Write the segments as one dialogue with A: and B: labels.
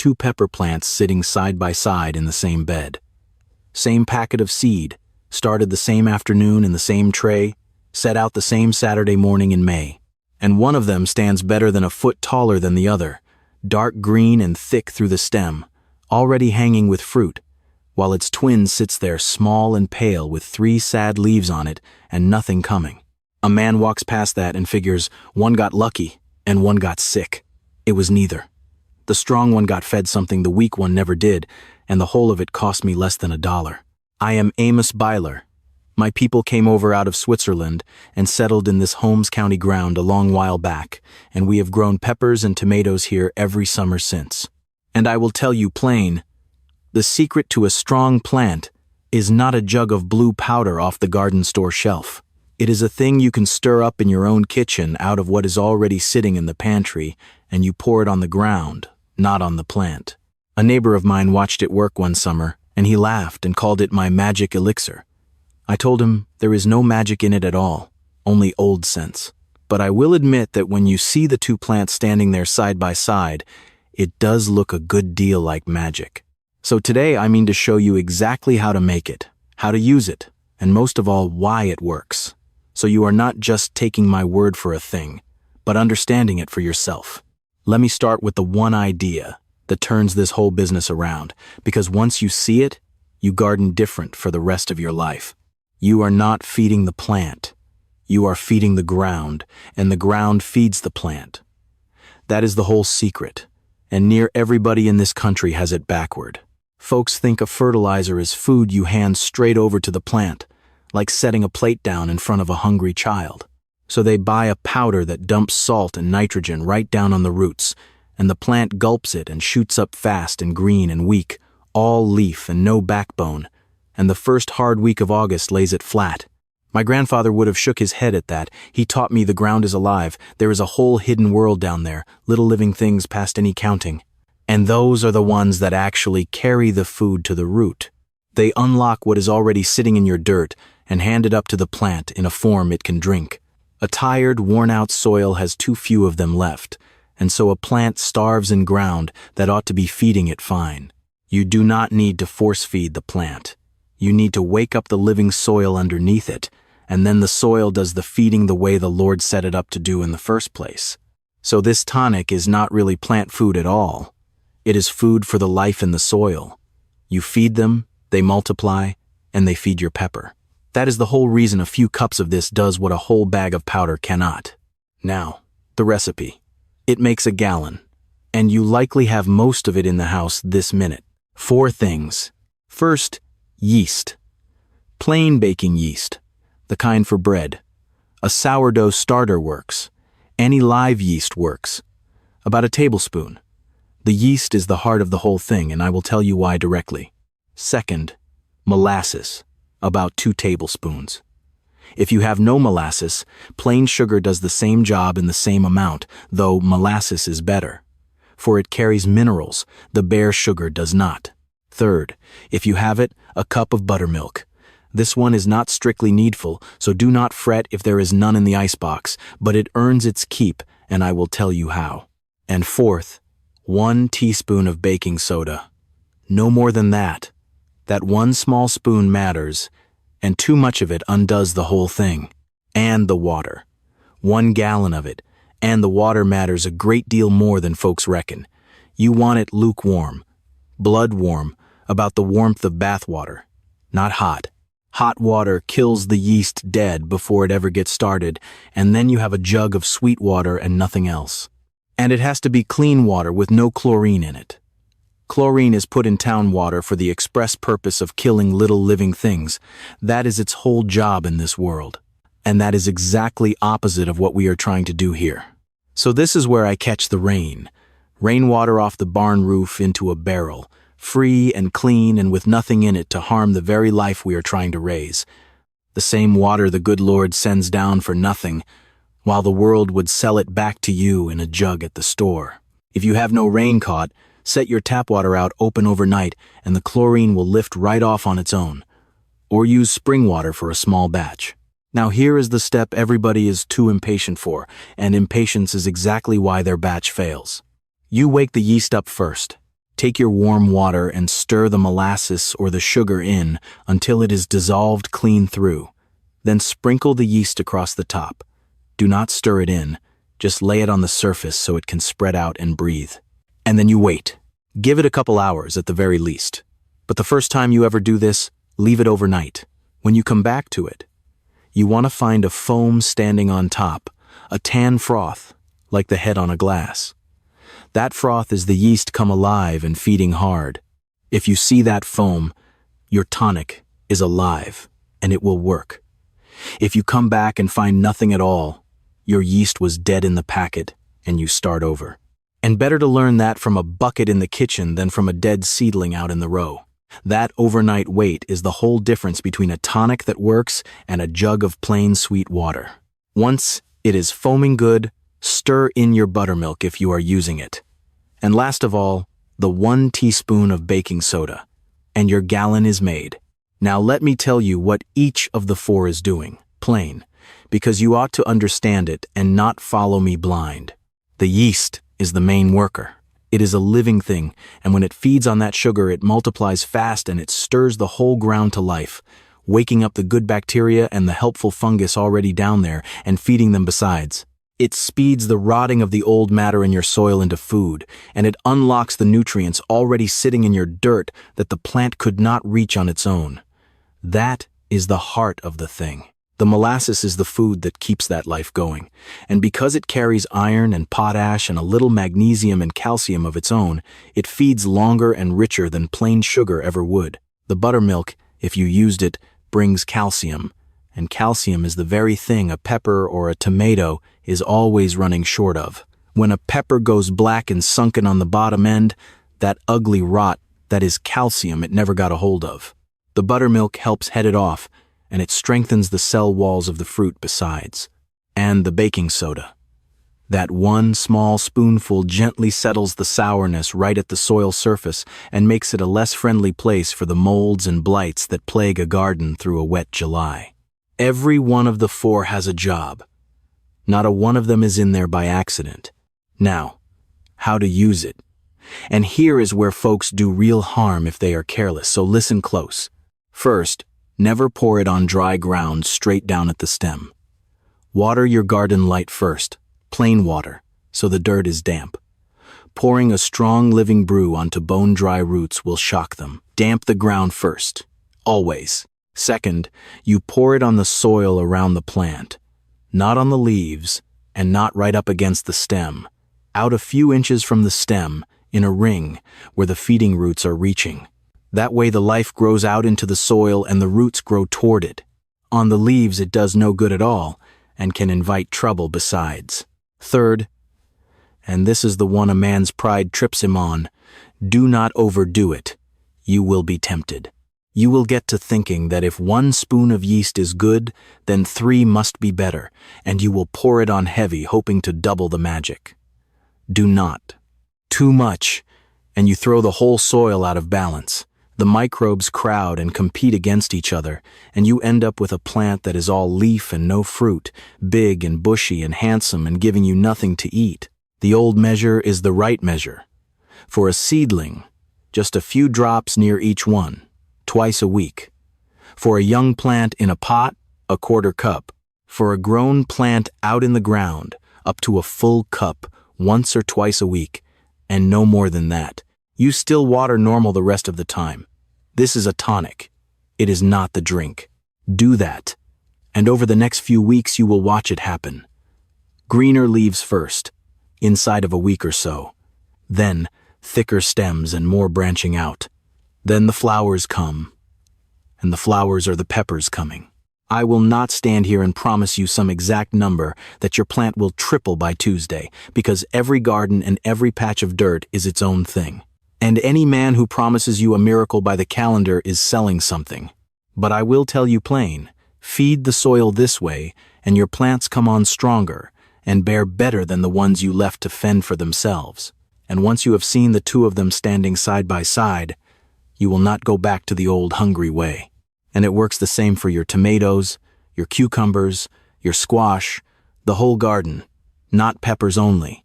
A: two pepper plants sitting side by side in the same bed. Same packet of seed, started the same afternoon in the same tray, set out the same Saturday morning in May. And one of them stands better than a foot taller than the other, dark green and thick through the stem, already hanging with fruit, while its twin sits there small and pale with 3 sad leaves on it and nothing coming. A man walks past that and figures one got lucky and one got sick. It was neither. The strong one got fed something the weak one never did, and the whole of it cost me less than $1. I am Amos Byler. My people came over out of Switzerland and settled in this Holmes County ground a long while back, and we have grown peppers and tomatoes here every summer since. And I will tell you plain, the secret to a strong plant is not a jug of blue powder off the garden store shelf. It is a thing you can stir up in your own kitchen out of what is already sitting in the pantry, and you pour it on the ground, not on the plant. A neighbor of mine watched it work one summer, and he laughed and called it my magic elixir. I told him there is no magic in it at all, only old sense. But I will admit that when you see the two plants standing there side by side, it does look a good deal like magic. So today I mean to show you exactly how to make it, how to use it, and most of all why it works. So you are not just taking my word for a thing, but understanding it for yourself. Let me start with the one idea that turns this whole business around, because once you see it, you garden different for the rest of your life. You are not feeding the plant. You are feeding the ground, and the ground feeds the plant. That is the whole secret, and near everybody in this country has it backward. Folks think a fertilizer is food you hand straight over to the plant, like setting a plate down in front of a hungry child. So they buy a powder that dumps salt and nitrogen right down on the roots, and the plant gulps it and shoots up fast and green and weak, all leaf and no backbone, and the first hard week of August lays it flat. My grandfather would have shook his head at that. He taught me the ground is alive. There is a whole hidden world down there, little living things past any counting. And those are the ones that actually carry the food to the root. They unlock what is already sitting in your dirt and hand it up to the plant in a form it can drink. A tired, worn-out soil has too few of them left, and so a plant starves in ground that ought to be feeding it fine. You do not need to force-feed the plant. You need to wake up the living soil underneath it, and then the soil does the feeding the way the Lord set it up to do in the first place. So this tonic is not really plant food at all. It is food for the life in the soil. You feed them, they multiply, and they feed your pepper. That is the whole reason a few cups of this does what a whole bag of powder cannot. Now, the recipe. It makes a gallon, and you likely have most of it in the house this minute. 4 things. First, yeast. Plain baking yeast, the kind for bread. A sourdough starter works. Any live yeast works. About a tablespoon. The yeast is the heart of the whole thing, and I will tell you why directly. Second, molasses. About 2 tablespoons. If you have no molasses, plain sugar does the same job in the same amount, though molasses is better. For it carries minerals, the bare sugar does not. Third, if you have it, a cup of buttermilk. This one is not strictly needful, so do not fret if there is none in the icebox, but it earns its keep, and I will tell you how. And fourth, 1 teaspoon of baking soda. No more than that. That 1 small spoon matters, and too much of it undoes the whole thing. And the water. 1 gallon of it, and the water matters a great deal more than folks reckon. You want it lukewarm, blood warm, about the warmth of bath water, not hot. Hot water kills the yeast dead before it ever gets started, and then you have a jug of sweet water and nothing else. And it has to be clean water with no chlorine in it. Chlorine is put in town water for the express purpose of killing little living things. That is its whole job in this world. And that is exactly opposite of what we are trying to do here. So this is where I catch the rain. Rainwater off the barn roof into a barrel, free and clean and with nothing in it to harm the very life we are trying to raise. The same water the good Lord sends down for nothing, while the world would sell it back to you in a jug at the store. If you have no rain caught, set your tap water out open overnight and the chlorine will lift right off on its own. Or use spring water for a small batch. Now here is the step everybody is too impatient for, and impatience is exactly why their batch fails. You wake the yeast up first. Take your warm water and stir the molasses or the sugar in until it is dissolved clean through. Then sprinkle the yeast across the top. Do not stir it in, just lay it on the surface so it can spread out and breathe. And then you wait. Give it a couple hours at the very least. But the first time you ever do this, leave it overnight. When you come back to it, you want to find a foam standing on top, a tan froth, like the head on a glass. That froth is the yeast come alive and feeding hard. If you see that foam, your tonic is alive, and it will work. If you come back and find nothing at all, your yeast was dead in the packet, and you start over. And better to learn that from a bucket in the kitchen than from a dead seedling out in the row. That overnight wait is the whole difference between a tonic that works and a jug of plain sweet water. Once it is foaming good, stir in your buttermilk if you are using it. And last of all, the 1 teaspoon of baking soda, and your gallon is made. Now let me tell you what each of the 4 is doing, plain, because you ought to understand it and not follow me blind. The yeast is the main worker. It is a living thing, and when it feeds on that sugar, it multiplies fast and it stirs the whole ground to life, waking up the good bacteria and the helpful fungus already down there and feeding them besides. It speeds the rotting of the old matter in your soil into food, and it unlocks the nutrients already sitting in your dirt that the plant could not reach on its own. That is the heart of the thing. The molasses is the food that keeps that life going, and because it carries iron and potash and a little magnesium and calcium of its own, it feeds longer and richer than plain sugar ever would. The buttermilk, if you used it, brings calcium, and calcium is the very thing a pepper or a tomato is always running short of. When a pepper goes black and sunken on the bottom end, that ugly rot, that is calcium it never got a hold of. The buttermilk helps head it off, and it strengthens the cell walls of the fruit besides. And the baking soda. That 1 small spoonful gently settles the sourness right at the soil surface and makes it a less friendly place for the molds and blights that plague a garden through a wet July. Every one of the 4 has a job. Not a one of them is in there by accident. Now, how to use it. And here is where folks do real harm if they are careless, so listen close. First, never pour it on dry ground straight down at the stem. Water your garden light first, plain water, so the dirt is damp. Pouring a strong living brew onto bone-dry roots will shock them. Damp the ground first, always. Second, you pour it on the soil around the plant, not on the leaves, and not right up against the stem, out a few inches from the stem, in a ring, where the feeding roots are reaching. That way the life grows out into the soil and the roots grow toward it. On the leaves it does no good at all, and can invite trouble besides. Third, and this is the one a man's pride trips him on, do not overdo it. You will be tempted. You will get to thinking that if 1 spoon of yeast is good, then 3 must be better, and you will pour it on heavy, hoping to double the magic. Do not. Too much, and you throw the whole soil out of balance. The microbes crowd and compete against each other, and you end up with a plant that is all leaf and no fruit, big and bushy and handsome and giving you nothing to eat. The old measure is the right measure. For a seedling, just a few drops near each one, twice a week. For a young plant in a pot, a 1/4 cup. For a grown plant out in the ground, up to a full cup, once or twice a week, and no more than that. You still water normal the rest of the time. This is a tonic. It is not the drink. Do that, and over the next few weeks you will watch it happen. Greener leaves first, inside of a week or so. Then, thicker stems and more branching out. Then the flowers come, and the flowers are the peppers coming. I will not stand here and promise you some exact number that your plant will triple by Tuesday, because every garden and every patch of dirt is its own thing. And any man who promises you a miracle by the calendar is selling something. But I will tell you plain, feed the soil this way, and your plants come on stronger, and bear better than the ones you left to fend for themselves. And once you have seen the 2 of them standing side by side, you will not go back to the old hungry way. And it works the same for your tomatoes, your cucumbers, your squash, the whole garden, not peppers only.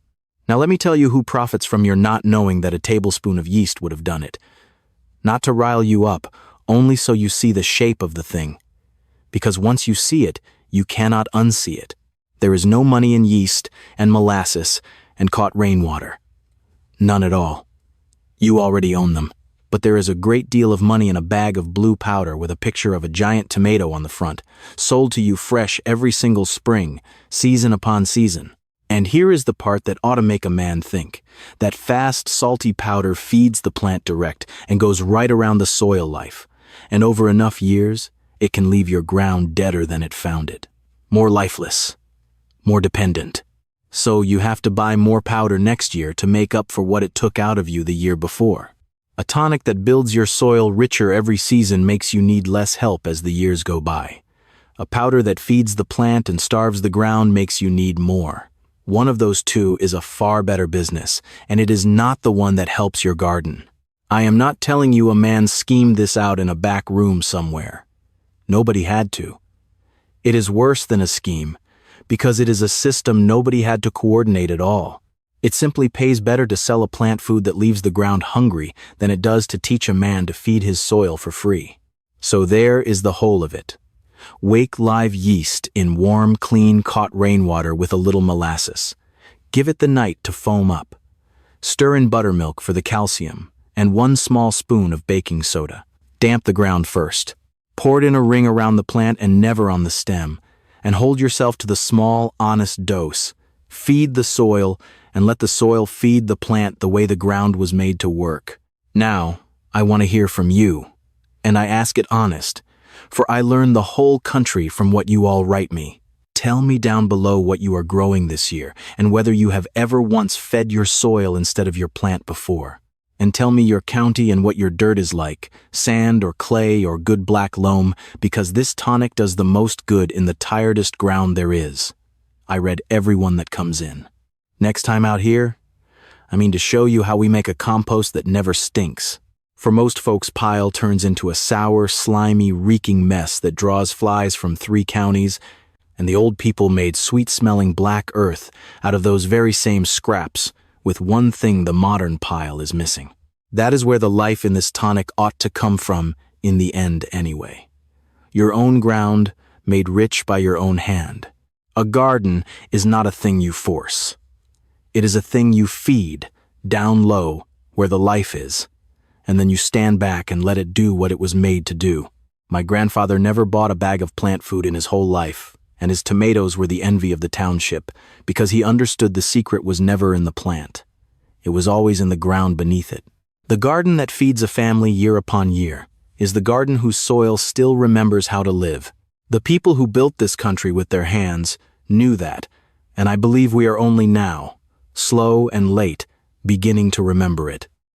A: Now let me tell you who profits from your not knowing that a tablespoon of yeast would have done it. Not to rile you up, only so you see the shape of the thing. Because once you see it, you cannot unsee it. There is no money in yeast and molasses and caught rainwater. None at all. You already own them. But there is a great deal of money in a bag of blue powder with a picture of a giant tomato on the front, sold to you fresh every single spring, season upon season. And here is the part that ought to make a man think. That fast, salty powder feeds the plant direct and goes right around the soil life. And over enough years, it can leave your ground deader than it found it. More lifeless. More dependent. So you have to buy more powder next year to make up for what it took out of you the year before. A tonic that builds your soil richer every season makes you need less help as the years go by. A powder that feeds the plant and starves the ground makes you need more. One of those two is a far better business, and it is not the one that helps your garden. I am not telling you a man schemed this out in a back room somewhere. Nobody had to. It is worse than a scheme, because it is a system nobody had to coordinate at all. It simply pays better to sell a plant food that leaves the ground hungry than it does to teach a man to feed his soil for free. So there is the whole of it. Wake live yeast in warm, clean, caught rainwater with a little molasses. Give it the night to foam up. Stir in buttermilk for the calcium and 1 small spoon of baking soda. Damp the ground first. Pour it in a ring around the plant and never on the stem, and hold yourself to the small, honest dose. Feed the soil and let the soil feed the plant the way the ground was made to work. Now, I want to hear from you, and I ask it honest, for I learn the whole country from what you all write me. Tell me down below what you are growing this year, and whether you have ever once fed your soil instead of your plant before. And tell me your county and what your dirt is like, sand or clay or good black loam, because this tonic does the most good in the tiredest ground there is. I read everyone that comes in. Next time out here, I mean to show you how we make a compost that never stinks. For most folks, pile turns into a sour, slimy, reeking mess that draws flies from 3 counties, and the old people made sweet-smelling black earth out of those very same scraps, with one thing the modern pile is missing. That is where the life in this tonic ought to come from in the end anyway. Your own ground, made rich by your own hand. A garden is not a thing you force. It is a thing you feed, down low, where the life is, and then you stand back and let it do what it was made to do. My grandfather never bought a bag of plant food in his whole life, and his tomatoes were the envy of the township, because he understood the secret was never in the plant. It was always in the ground beneath it. The garden that feeds a family year upon year is the garden whose soil still remembers how to live. The people who built this country with their hands knew that, and I believe we are only now, slow and late, beginning to remember it.